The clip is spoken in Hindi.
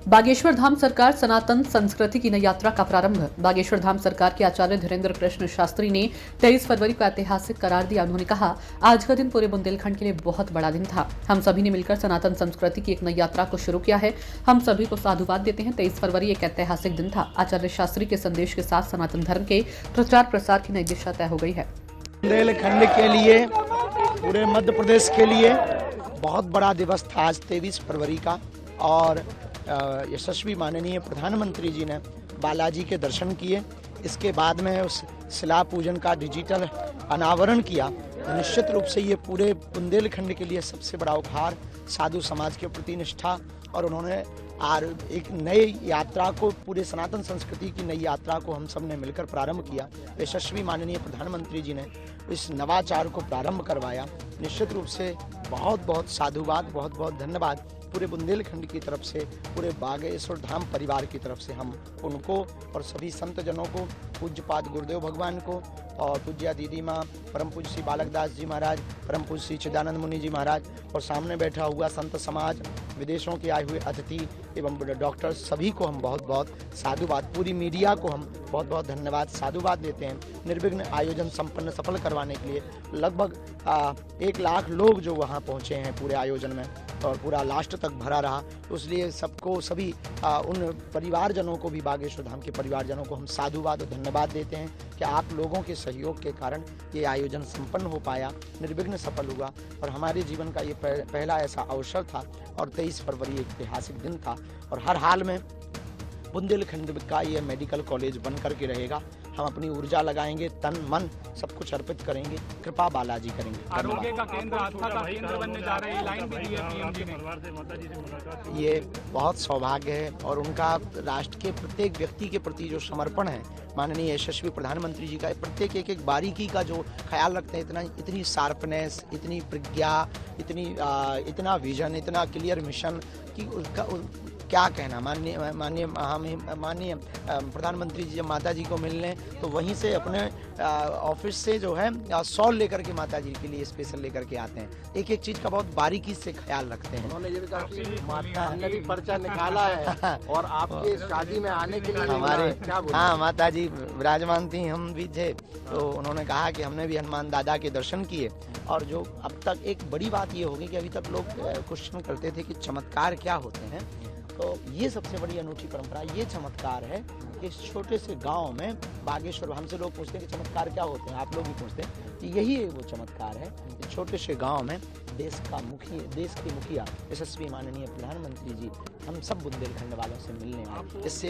बागेश्वर धाम सरकार सनातन संस्कृति की नई यात्रा का प्रारंभ। बागेश्वर धाम सरकार के आचार्य धीरेन्द्र कृष्ण शास्त्री ने 23 फरवरी को ऐतिहासिक करार दिया। उन्होंने कहा, आज का दिन पूरे बुंदेलखंड के लिए बहुत बड़ा दिन था। हम सभी ने मिलकर सनातन संस्कृति की एक नई यात्रा को शुरू किया है। हम सभी को साधुवाद देते हैं। 23 फरवरी एक ऐतिहासिक दिन था। आचार्य शास्त्री के संदेश के साथ सनातन धर्म के प्रचार प्रसार की नई दिशा तय हो गई है। बुंदेलखंड के लिए, पूरे मध्य प्रदेश के लिए बहुत बड़ा दिवस था आज 23 फरवरी का। और यशस्वी माननीय प्रधानमंत्री जी ने बालाजी के दर्शन किए। इसके बाद में उस शिला पूजन का डिजिटल अनावरण किया। निश्चित रूप से ये पूरे बुंदेलखंड के लिए सबसे बड़ा उपहार, साधु समाज के प्रति निष्ठा। और उन्होंने एक नई यात्रा को, पूरे सनातन संस्कृति की नई यात्रा को हम सब ने मिलकर प्रारंभ किया। यशस्वी माननीय प्रधानमंत्री जी ने इस नवाचार को प्रारंभ करवाया। निश्चित रूप से बहुत बहुत साधुवाद, बहुत बहुत धन्यवाद पूरे बुंदेलखंड की तरफ से, पूरे बागेश्वर धाम परिवार की तरफ से हम उनको और सभी संत जनों को, पूज्यपाद गुरुदेव भगवान को और पूज्या दीदी माँ परम पूज्य श्री बालकदास जी महाराज, परम पूज्य श्री चिदानंद मुनि जी महाराज और सामने बैठा हुआ संत समाज, विदेशों के आए हुए अतिथि एवं डॉक्टर, सभी को हम बहुत बहुत साधुवाद, पूरी मीडिया को हम बहुत बहुत धन्यवाद, साधुवाद देते हैं। निर्विघ्न आयोजन संपन्न सफल करवाने के लिए लगभग 1 लाख लोग जो वहाँ पहुँचे हैं पूरे आयोजन में, और पूरा लास्ट तक भरा रहा। तो इसलिए सबको, सभी उन परिवारजनों को भी, बागेश्वर धाम के परिवारजनों को हम साधुवाद और धन्यवाद देते हैं कि आप लोगों के सहयोग के कारण ये आयोजन संपन्न हो पाया, निर्विघ्न सफल हुआ। और हमारे जीवन का ये पहला ऐसा अवसर था और 23 फरवरी एक ऐतिहासिक दिन था। और हर हाल में बुंदेलखंड का ये मेडिकल कॉलेज बन करके रहेगा। हम अपनी ऊर्जा लगाएंगे, तन मन सब कुछ अर्पित करेंगे, कृपा बालाजी करेंगे। आरोग्य का केंद्र, आस्था का केंद्र बनने जा रहे हैं, लाइन भी दी है पीएम जी ने। ये बहुत सौभाग्य है और उनका राष्ट्र के प्रत्येक व्यक्ति के प्रति जो समर्पण है, माननीय यशस्वी प्रधानमंत्री जी का प्रत्येक एक बारीकी का जो ख्याल रखते हैं, इतनी शार्पनेस, इतनी प्रज्ञा, इतना विजन, इतना क्लियर मिशन कि उसका क्या कहना। माननीय प्रधानमंत्री जी जब माता जी को मिलने, तो वहीं से अपने ऑफिस से जो है शॉल लेकर के माता जी के लिए स्पेशल लेकर के आते हैं। एक एक चीज का बहुत बारीकी से ख्याल रखते हैं। उन्होंने ये भी कहा कि माता ने भी पर्चा निकाला है और आपके शादी में आने के लिए हमारे, क्या बोले? हाँ, माता जी विराजमान थी, हम भी थे। तो उन्होंने कहा कि हमने भी हनुमान दादा के दर्शन किए। और जो अब तक एक बड़ी बात ये होगी कि अभी तक लोग क्वेश्चन करते थे कि चमत्कार क्या होते हैं, तो ये सबसे बड़ी अनूठी परंपरा ये चमत्कार है कि इस छोटे से गांव में बागेश्वर, हमसे लोग पूछते हैं कि चमत्कार क्या होते हैं, आप लोग भी पूछते हैं, कि यही वो चमत्कार है। इस छोटे से गांव में देश के मुखिया यशस्वी माननीय प्रधानमंत्री जी हम सब बुंदेलखंड वालों से मिलने आए। इससे